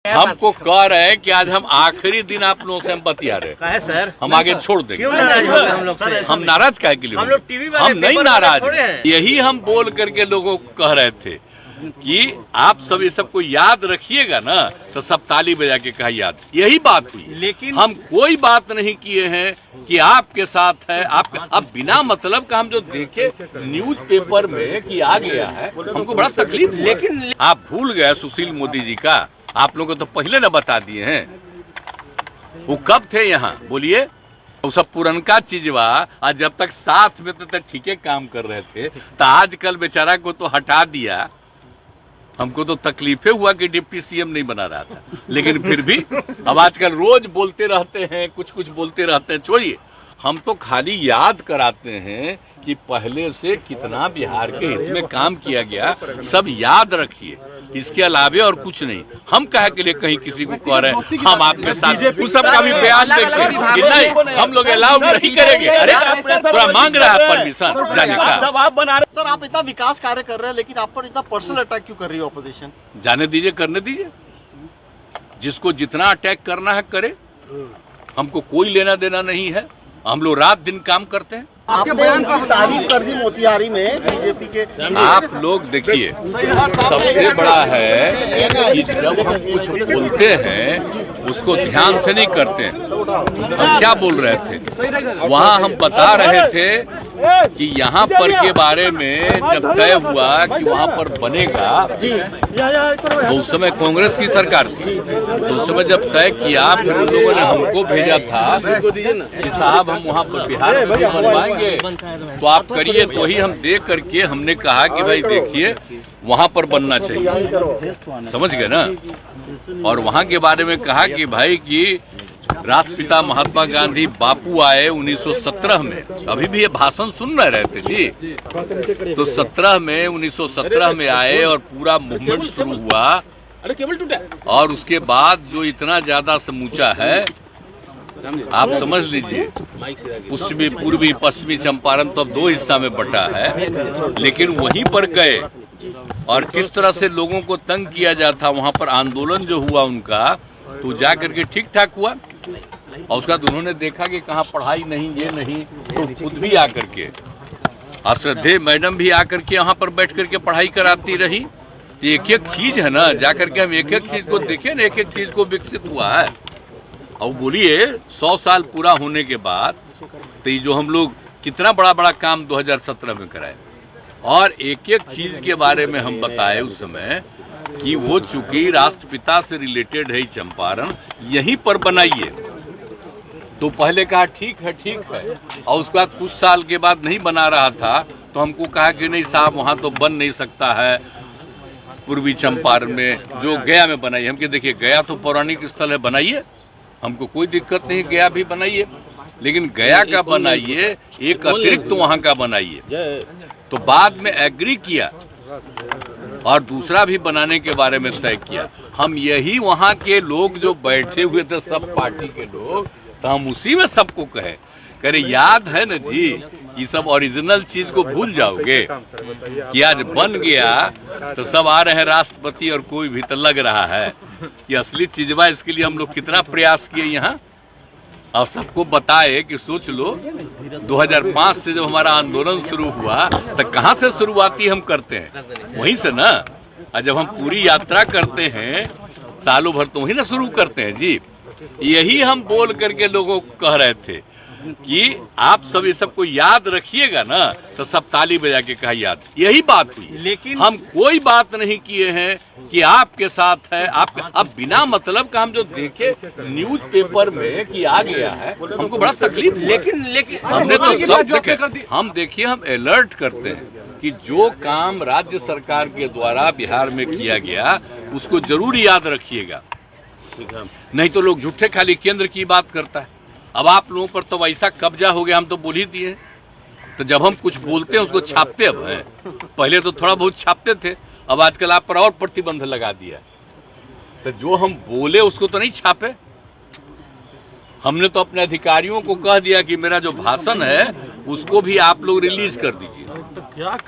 हमको कह रहे हैं कि आज हम आखिरी दिन आप लोगों से हम बतिया रहे हैं सर, हम आगे छोड़ देंगे। क्यों नाराज हो गए हम लोग से? हम नाराज काहे के लिए? हम लोग टीवी वाले हम नहीं नाराज थोड़े हैं। यही हम बोल करके लोगों को कह रहे थे कि आप सभी सबको याद रखिएगा ना, तो सब ताली बजा के कहा याद। यही बात हुई, लेकिन हम कोई बात नहीं किए हैं कि आपके साथ है। आप अब बिना मतलब का हम जो देखे न्यूज़पेपर में कि आ गया है, हमको बड़ा तकलीफ। लेकिन आप भूल गए सुशील मोदी जी का, आप लोगों को तो पहले न बता दिए हैं। वो कब थे यहाँ बोलिए? वो सब पुरनका चीजवा आज जब तक साथ में तब तक ठीके काम कर रहे थे, तो आजकल बेचारा को तो हटा दिया। हमको तो तकलीफे हुआ कि डिप्टी सीएम नहीं बना रहा था, लेकिन फिर भी अब आजकल रोज बोलते रहते हैं, कुछ कुछ बोलते रहते हैं। छोड़िए, हम तो खाली याद कराते हैं कि पहले से कितना बिहार के हित में काम किया गया, सब याद रखिए। इसके अलावे और कुछ नहीं। हम कहे के लिए कहीं किसी को कह रहे हैं हम आपके साथ, उस सब का भी बयान देखते हैं कि नहीं हम लोग अलाउ नहीं करेंगे। अरे थोड़ा मांग रहा है परमिशन जाने का। सर आप इतना विकास कार्य कर रहे हैं, लेकिन आप पर इतना पर्सनल अटैक क्यों कर रही है ऑपोजिशन? जाने दीजिए, करने दीजिए, जिसको जितना अटैक करना है करे। हमको कोई लेना देना नहीं है, हम लोग रात दिन काम करते हैं। आपके बयान की तारीफ कर दी मोतिहारी में बीजेपी के। आप लोग देखिए, सबसे बड़ा है कि जब हम कुछ बोलते हैं उसको ध्यान से नहीं करते हैं। हम क्या बोल रहे थे वहाँ? हम बता रहे थे कि यहाँ पर के बारे में जब तय हुआ कि वहाँ पर बनेगा, तो उस समय कांग्रेस की सरकार थी। तो उस समय जब तय किया, फिर उन लोगों ने हमको भेजा था कि साहब हम वहाँ पर बिहार में बनवाएंगे, तो आप करिए। तो ही हम देख करके हमने कहा कि भाई देखिए वहाँ पर बनना चाहिए, समझ गए ना। और वहाँ के बारे में कहा कि भाई कि राष्ट्रपिता महात्मा गांधी बापू आए 1917 में, अभी भी ये भाषण सुन रहे थे जी। तो 1917 में आए और पूरा मूवमेंट शुरू हुआ, और उसके बाद जो इतना ज्यादा समूचा है आप समझ लीजिए। पश्चिमी, पूर्वी, पश्चिमी चंपारण तो अब 2 हिस्सा में बटा है, लेकिन वहीं पर गए और किस तरह से लोगों को तंग किया जाता। वहां पर आंदोलन जो हुआ उनका, तो जा करके ठीक ठाक हुआ। और उसका उन्होंने देखा कि कहाँ पढ़ाई नहीं, ये नहीं, तो खुद भी आकर के श्रद्धेय मैडम भी आकर के यहाँ पर बैठ करके पढ़ाई कराती रही। तो एक एक चीज है ना, जाकर के हम एक एक चीज को देखें ना, एक एक चीज को विकसित हुआ है। और बोलिए 100 साल पूरा होने के बाद तो ये जो हम लोग कितना बड़ा बड़ा काम 2017 में कराए, और एक एक चीज के बारे में हम बताए उस समय कि वो चूंकि राष्ट्रपिता से रिलेटेड है चंपारण, यहीं पर बनाइए। तो पहले कहा ठीक है, और उसके बाद कुछ साल के बाद नहीं बना रहा था, तो हमको कहा कि नहीं साहब वहाँ तो बन नहीं सकता है, पूर्वी चंपारण में जो गया में बनाइए। हम देखिए गया तो पौराणिक स्थल है, बनाइए, हमको कोई दिक्कत नहीं, गया भी बनाइए, लेकिन गया का बनाइए, एक अतिरिक्त तो वहाँ का बनाइए। तो बाद में एग्री किया और दूसरा भी बनाने के बारे में तय किया। हम यही वहाँ के लोग जो बैठे हुए थे, सब पार्टी के लोग, तो हम उसी में सबको कहे याद है ना जी, ये सब ओरिजिनल चीज को भूल जाओगे कि आज बन गया तो सब आ रहे हैं राष्ट्रपति, और कोई भी तो लग रहा है कि असली चीजवा। इसके लिए हम लोग कितना प्रयास किए यहाँ, और सबको बताए कि सोच लो 2005 से जब हमारा आंदोलन शुरू हुआ, तो कहाँ से शुरुआती हम करते हैं, वहीं से ना। और जब हम पूरी यात्रा करते हैं सालों भर, तो वहीं ना शुरू करते हैं जी। यही हम बोल करके लोगों को कह रहे थे कि आप सभी सबको याद रखिएगा ना, तो सब ताली बजा के कहा याद। यही बात हुई, लेकिन हम कोई बात नहीं किए हैं कि आपके साथ है। आप अब बिना मतलब का हम जो देखे न्यूज़पेपर में कि आ गया है, हमको बड़ा तकलीफ। लेकिन हमने तो सब देखे। हम देखिए, हम अलर्ट करते हैं कि जो काम राज्य सरकार के द्वारा बिहार में किया गया उसको जरूर याद रखिएगा, नहीं तो लोग झूठे खाली केंद्र की बात करता है। अब आप लोगों पर तो वैसा कब्जा हो गया, हम तो बोल ही दिए। तो जब हम कुछ बोलते हैं उसको छापते अब हैं, पहले तो थोड़ा बहुत छापते थे, अब आजकल आप पर और प्रतिबंध लगा दिया। तो जो हम बोले उसको तो नहीं छापे। हमने तो अपने अधिकारियों को कह दिया कि मेरा जो भाषण है उसको भी आप लोग रिलीज कर दीजिए।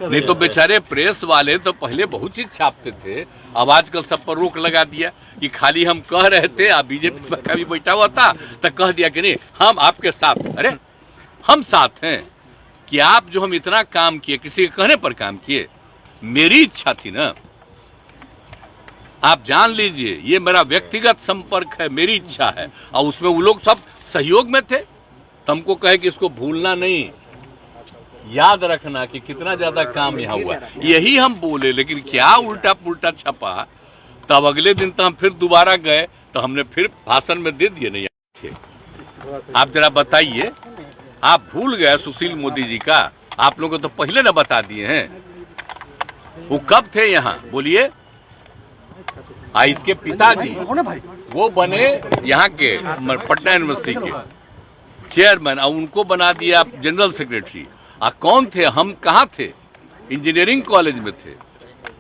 नहीं तो बेचारे प्रेस वाले तो पहले बहुत चीज छापते थे, अब आजकल सब पर रोक लगा दिया कि खाली हम कह रहे थे, आप बीजेपी का भी बैठा हुआ था तो कह दिया कि नहीं हम आपके साथ। अरे हम साथ हैं कि आप जो हम इतना काम किए, किसी के कहने पर काम किए, मेरी इच्छा थी ना। आप जान लीजिए ये मेरा व्यक्तिगत संपर्क है, मेरी इच्छा है, और उसमें वो लोग सब सहयोग में थे। तो हमको कहे कि इसको भूलना नहीं, याद रखना कि कितना ज्यादा काम यहाँ हुआ, यही हम बोले। लेकिन क्या उल्टा पुल्टा छपा, तब अगले दिन तो हम फिर दोबारा गए तो हमने फिर भाषण में दे दिए नहीं थे। आप जरा बताइए, आप भूल गए सुशील मोदी जी का? आप लोगों को तो पहले न बता दिए हैं। वो कब थे यहाँ बोलिए? इसके पिताजी वो बने यहाँ के पटना यूनिवर्सिटी के चेयरमैन, और उनको बना दिया जनरल सेक्रेटरी। कौन थे? हम कहाँ थे? इंजीनियरिंग कॉलेज में थे।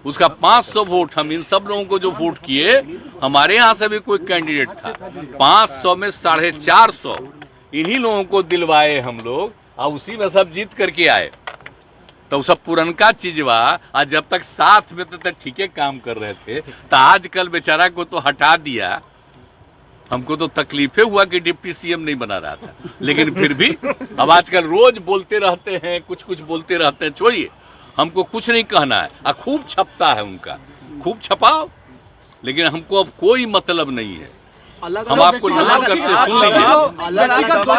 उसका 500 वोट, हम इन सब लोगों को जो वोट किए, हमारे यहाँ से भी कोई कैंडिडेट था, 500 में 450 इन्हीं लोगों को दिलवाए हम लोग, और उसी में सब जीत करके आए। तो सब पुरनका चीजवा, आज जब तक साथ में तो ठीक है काम कर रहे थे, तो आजकल बेचारा को तो हटा दिया। हमको तो तकलीफे हुआ कि डिप्टी सीएम नहीं बना रहा था, लेकिन फिर भी अब आजकल रोज बोलते रहते हैं, कुछ कुछ बोलते रहते हैं। छोड़िए, हमको कुछ नहीं कहना है। खूब छपता है उनका, खूब छपाओ, लेकिन हमको अब कोई मतलब नहीं है। हम आपको नमन करते सुन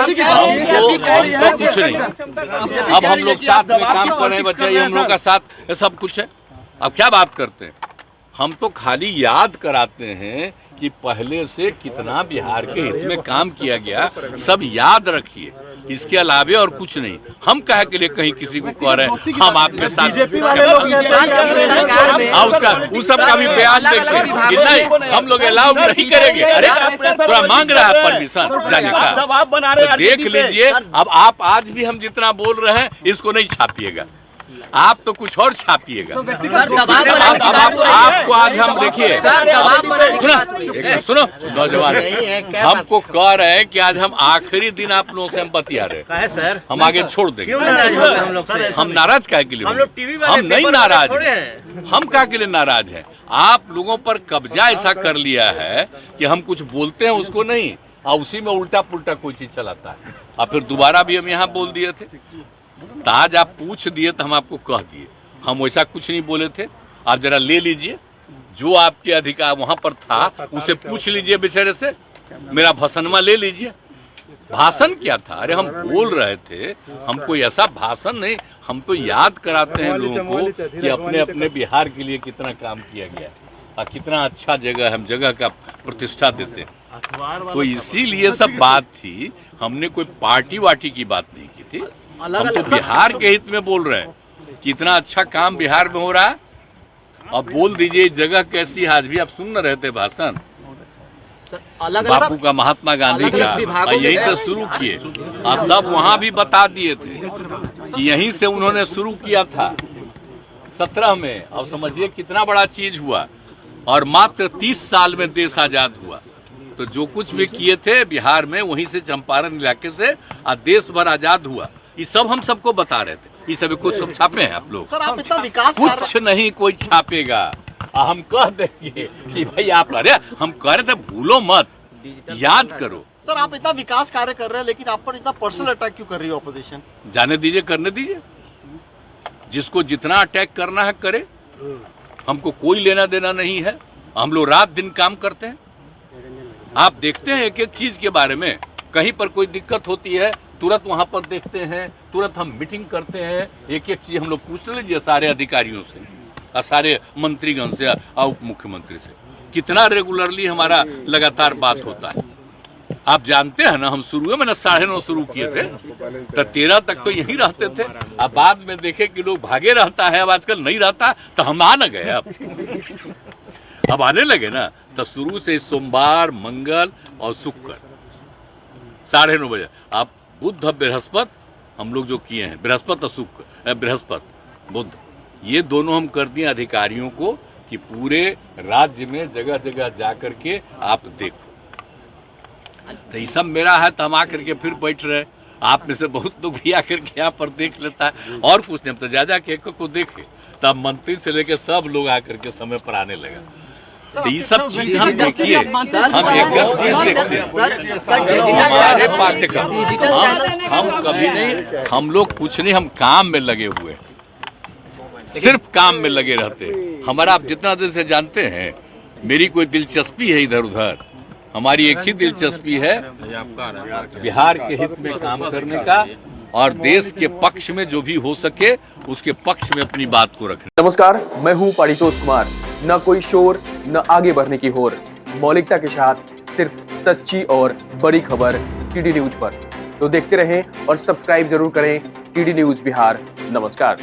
लीजिए, हमको कुछ नहीं। अब हम लोग साथ में काम कर रहे हैं, बच्चे हम लोग का साथ सब कुछ है। अब क्या बात करते हैं? हम तो खाली याद कराते हैं कि पहले से कितना बिहार के हित में काम किया गया, सब याद रखिए। इसके अलावे और कुछ नहीं। हम कहे के लिए कहीं किसी को कह रहे हैं हम आपके साथ, उसका उस सब का भी बयान देखते हैं कि नहीं हम लोग अलाउ नहीं करेंगे। अरे थोड़ा मांग रहा है परमिशन जाने का, तो देख लीजिए। अब आप आज भी हम जितना बोल रहे हैं इसको नहीं छापिएगा, आप तो कुछ और छापिएगा। आपको आज हम देखिए, सुनो नौजवान, हमको कह रहे हैं कि आज हम आखिरी दिन आप लोगों से हम बतिया रहे हैं सर, हम आगे छोड़ देंगे। हम नाराज काहे के लिए? हम नहीं नाराज हैं। हम काहे के लिए नाराज हैं? आप लोगों पर कब्जा ऐसा कर लिया है कि हम कुछ बोलते हैं उसको नहीं, और उसी में उल्टा पुल्टा कोई चीज चलाता है। और फिर दोबारा भी हम यहाँ बोल दिए थे, तो आज आप पूछ दिए तो हम आपको कह दिए। हम वैसा कुछ नहीं बोले थे। आप जरा ले लीजिए, जो आपके अधिकार वहां पर था उसे पूछ लीजिए बेचारे से। मेरा भाषणमा ले लीजिए। भाषण क्या था? अरे हम बोल रहे थे, हम कोई ऐसा भाषण नहीं, हम तो याद कराते हैं लोगों को कि अपने अपने बिहार के लिए कितना काम किया गया और कितना अच्छा जगह, हम जगह का प्रतिष्ठा देते हैं। तो इसीलिए सब बात थी, हमने कोई पार्टी वार्टी की बात नहीं की थी। हम तो बिहार के हित में बोल रहे हैं कि इतना अच्छा काम बिहार में हो रहा है। अब बोल दीजिए जगह कैसी है। आज भी आप सुन रहे थे भाषण बापू का, महात्मा गांधी का, यहीं से शुरू किए और सब वहां भी बता दिए थे कि यहीं से उन्होंने शुरू किया था 17 में। और समझिए कितना बड़ा चीज हुआ, और मात्र 30 साल में देश आजाद हुआ। तो जो कुछ भी किए थे बिहार में, वहीं से चंपारण इलाके से देश भर आजाद हुआ। ये सब हम सबको बता रहे थे। ये सभी कुछ सब छापे हैं आप लोग। सर आप इतना विकास कुछ नहीं कोई छापेगा। हम कह देंगे कि भाई आप, अरे हम कह रहे थे भूलो मत, याद करो। सर आप इतना विकास कार्य कर रहे हैं, लेकिन आप पर इतना पर्सनल अटैक क्यों कर रही है ऑपोजिशन? जाने दीजिए, करने दीजिए। जिसको जितना अटैक करना है करे, हमको कोई लेना देना नहीं है। हम लोग रात दिन काम करते हैं। आप देखते हैं एक एक चीज के बारे में, कहीं पर कोई दिक्कत होती है तुरंत वहां पर देखते हैं, तुरंत हम मीटिंग करते हैं। एक एक चीज हम लोग पूछ लीजिए सारे अधिकारियों से और सारे मंत्रीगण से और उप मुख्यमंत्री से, कितना रेगुलरली हमारा लगातार बात होता है। आप जानते हैं ना, हम शुरू में 9:30 शुरू किए थे तो 13 तक तो यहीं रहते थे। अब बाद में देखे कि लोग भागे रहता है, अब आजकल नहीं रहता, तो हम आ न गए। अब आने लगे ना, तो शुरू से सोमवार, मंगल और शुक्र 9:30 बजे। आप बुध बृहस्पति हम लोग जो किए हैं, बृहस्पति और शुक्र, बृहस्पति बुध, ये दोनों हम कर दिए अधिकारियों को कि पूरे राज्य में जगह जगह जा करके आप देखो। तो ये सब मेरा है, तो हम आकर के फिर बैठ रहे। आप में से बहुत लोग भी आकर के यहाँ पर देख लेता है, और कुछ नहीं। हम तो जा के एक को देखे, तब मंत्री से लेकर सब लोग आकर के समय पर आने लगा। ये सब चीज हम देखिए, हम एक चीज देखते हैं, हमारे पाठ्यक्रम हम कभी नहीं, हम लोग कुछ नहीं, हम काम में लगे हुए हैं, सिर्फ काम में लगे रहते हैं। हमारा आप जितना देर से जानते हैं, मेरी कोई दिलचस्पी है इधर उधर, हमारी एक ही दिलचस्पी है बिहार के हित में काम करने का और देश के पक्ष में जो भी हो सके उसके पक्ष में अपनी बात को रखना। नमस्कार, मैं हूं पारितोष कुमार। न कोई शोर, न आगे बढ़ने की होर, मौलिकता के साथ सिर्फ सच्ची और बड़ी खबर टीडी न्यूज पर। तो देखते रहें और सब्सक्राइब जरूर करें टीडी न्यूज बिहार। नमस्कार।